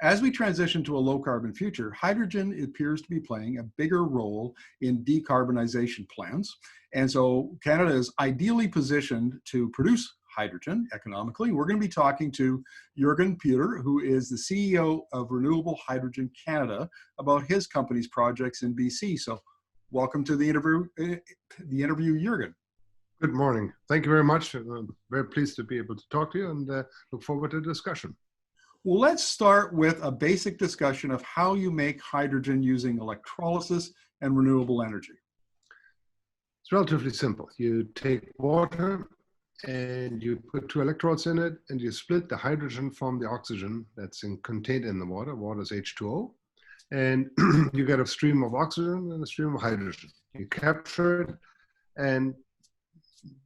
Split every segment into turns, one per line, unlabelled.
As we transition to a low carbon future, hydrogen appears to be playing a bigger role in decarbonization plans. And so Canada is ideally positioned to produce hydrogen economically. We're going to be talking to Juergen Puettre, who is the CEO of Renewable Hydrogen Canada, about his company's projects in BC. So welcome to the interview, Juergen.
Good morning. Thank you very much. I'm very pleased to be able to talk to you and look forward to the discussion.
Well, let's start with a basic discussion of how you make hydrogen using electrolysis and renewable energy.
It's relatively simple. You take water and you put 2 electrodes in it and you split the hydrogen from the oxygen that's contained in the water. Water is H2O. And you get a stream of oxygen and a stream of hydrogen. You capture it, and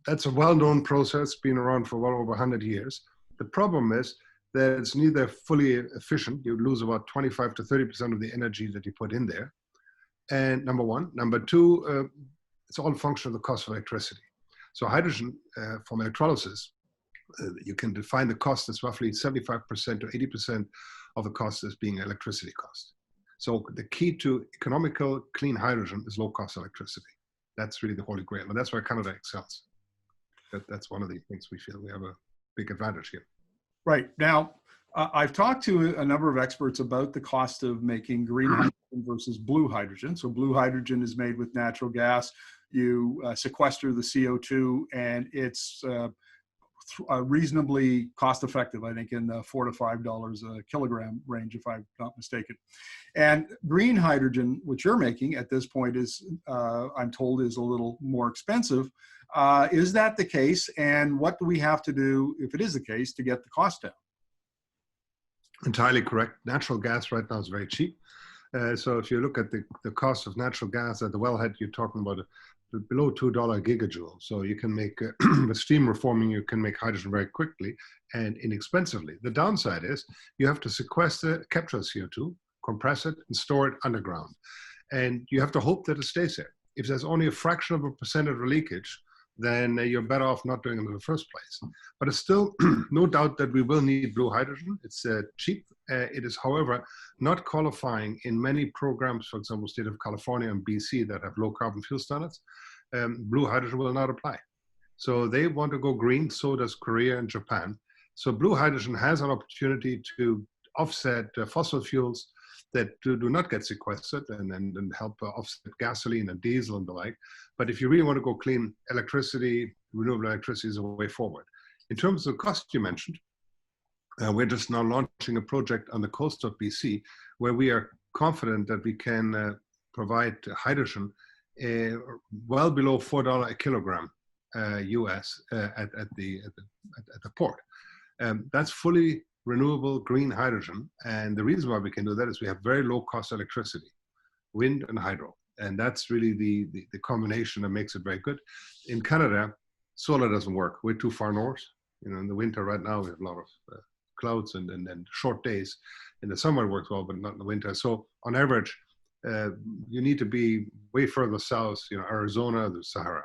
that's a well-known process, been around for well over 100 years. The problem is that it's neither fully efficient. You lose about 25 to 30% of the energy that you put in there. And number one. Number two, it's all a function of the cost of electricity. So hydrogen from electrolysis, you can define the cost as roughly 75% to 80% of the cost as being electricity cost. So the key to economical clean hydrogen is low cost electricity. That's really the holy grail. And that's where Canada excels. That's one of the things we feel we have a big advantage here.
Right. Now, I've talked to a number of experts about the cost of making green hydrogen versus blue hydrogen. So blue hydrogen is made with natural gas. You sequester the CO2, and it's reasonably cost effective, I think, in the $4 to $5 a kilogram range, if I'm not mistaken. And green hydrogen, which you're making at this point, is, I'm told, is a little more expensive. Is that the case? And what do we have to do, if it is the case, to get the cost down?
Entirely correct. Natural gas right now is very cheap. So if you look at the cost of natural gas at the wellhead, you're talking about below $2 gigajoule. So you can make, with steam reforming, you can make hydrogen very quickly and inexpensively. The downside is you have to capture CO2, compress it, and store it underground. And you have to hope that it stays there. If there's only a fraction of a percent of leakage, then you're better off not doing it in the first place. But it's still no doubt that we will need blue hydrogen. It's cheap. It is, however, not qualifying in many programs, for example, state of California and BC that have low carbon fuel standards. Blue hydrogen will not apply. So they want to go green, so does Korea and Japan. So blue hydrogen has an opportunity to offset fossil fuels that do not get sequestered and help offset gasoline and diesel and the like. But if you really want to go clean, electricity, renewable electricity is a way forward. In terms of the cost you mentioned, we're just now launching a project on the coast of BC where we are confident that we can provide hydrogen well below $4 a kilogram US at the port. That's fully renewable green hydrogen. And the reason why we can do that is we have very low cost electricity, wind and hydro. And that's really the combination that makes it very good. In Canada, solar doesn't work. We're too far north. You know, in the winter right now, we have a lot of clouds and short days. In the summer it works well, but not in the winter. So on average, you need to be way further south, you know, Arizona, the Sahara.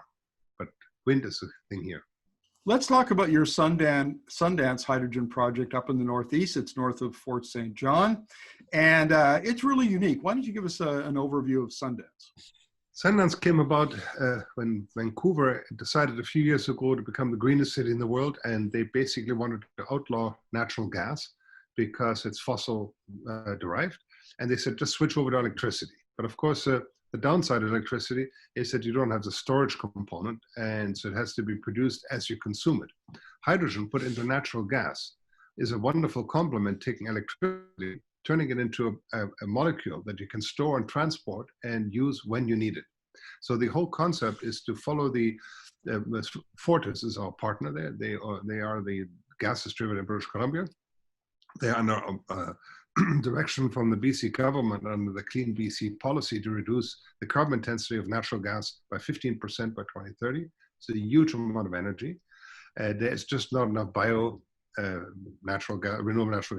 But wind is the thing here.
Let's talk about your Sundance Hydrogen project up in the Northeast. It's north of Fort St. John, and it's really unique. Why don't you give us an overview of Sundance?
Sundance came about when Vancouver decided a few years ago to become the greenest city in the world, and they basically wanted to outlaw natural gas because it's fossil derived, and they said just switch over to electricity. But of course, the downside of electricity is that you don't have the storage component, and so it has to be produced as you consume it. Hydrogen put into natural gas is a wonderful complement, taking electricity, turning it into a molecule that you can store and transport and use when you need it. So the whole concept is to follow Fortis is our partner there. They are the gas distributor in British Columbia. They are under direction from the BC government under the Clean BC policy to reduce the carbon intensity of natural gas by 15% by 2030. It's a huge amount of energy. There's just not enough renewable natural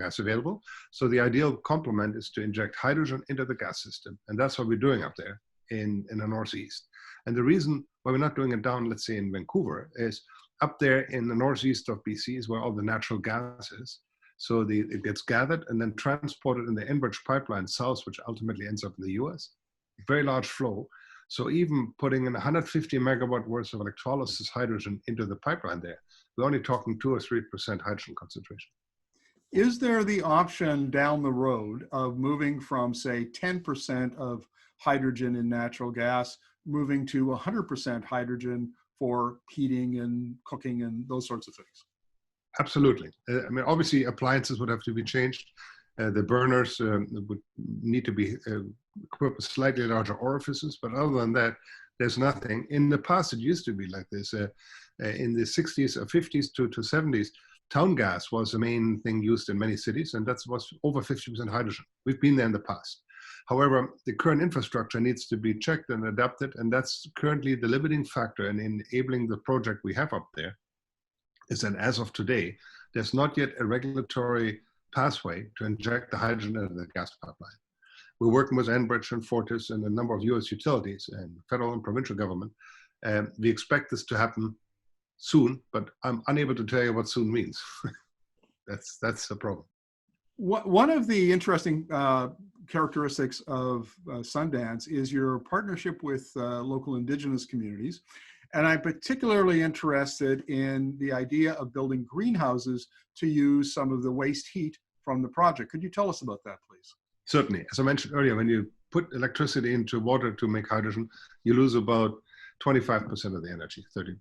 gas available. So the ideal complement is to inject hydrogen into the gas system. And that's what we're doing up there in the Northeast. And the reason why we're not doing it down, let's say in Vancouver, is up there in the Northeast of BC is where all the natural gas is. So it gets gathered and then transported in the Enbridge pipeline south, which ultimately ends up in the US. Very large flow. So even putting in 150 megawatt worth of electrolysis hydrogen into the pipeline there, we're only talking 2 or 3% hydrogen concentration.
Is there the option down the road of moving from, say, 10% of hydrogen in natural gas, moving to 100% hydrogen for heating and cooking and those sorts of things?
Absolutely. I mean, obviously, appliances would have to be changed. The burners would need to be equipped with slightly larger orifices, but other than that, there's nothing. In the past, it used to be like this. In the 60s or 50s to 70s, town gas was the main thing used in many cities, and that was over 50% hydrogen. We've been there in the past. However, the current infrastructure needs to be checked and adapted, and that's currently the limiting factor in enabling the project we have up there, is that as of today, there's not yet a regulatory pathway to inject the hydrogen into the gas pipeline. We're working with Enbridge and Fortis and a number of US utilities and federal and provincial government. We expect this to happen soon, but I'm unable to tell you what soon means. That's the problem.
One of the interesting characteristics of Sundance is your partnership with local Indigenous communities. And I'm particularly interested in the idea of building greenhouses to use some of the waste heat from the project. Could you tell us about that, please?
Certainly. As I mentioned earlier, when you put electricity into water to make hydrogen, you lose about 25% of the energy, 30%.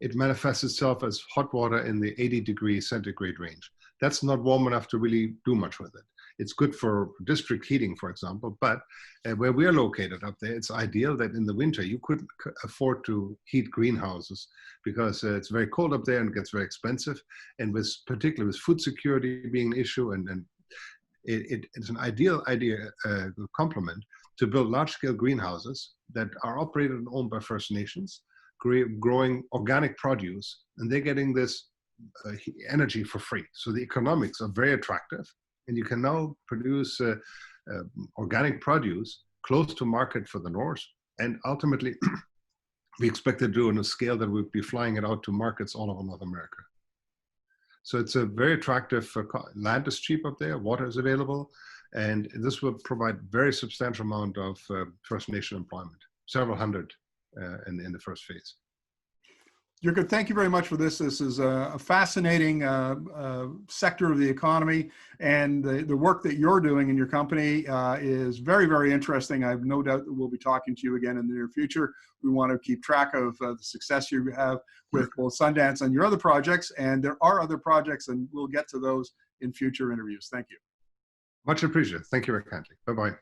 It manifests itself as hot water in the 80-degree centigrade range. That's not warm enough to really do much with it. It's good for district heating, for example, but where we're located up there, it's ideal that in the winter you couldn't afford to heat greenhouses because it's very cold up there and it gets very expensive. And particularly with food security being an issue, and it's an ideal complement to build large-scale greenhouses that are operated and owned by First Nations, growing organic produce, and they're getting this energy for free. So the economics are very attractive, and you can now produce organic produce close to market for the North, and ultimately we expect to do on a scale that we'll be flying it out to markets all over North America. So it's a very attractive, land is cheap up there, water is available, and this will provide very substantial amount of First Nation employment, several hundred in the first phase.
Juergen, thank you very much for this. This is a fascinating sector of the economy, and the work that you're doing in your company is very, very interesting. I have no doubt that we'll be talking to you again in the near future. We want to keep track of the success you have with both Sundance and your other projects, and there are other projects, and we'll get to those in future interviews. Thank you.
Much appreciated. Thank you very kindly. Bye-bye.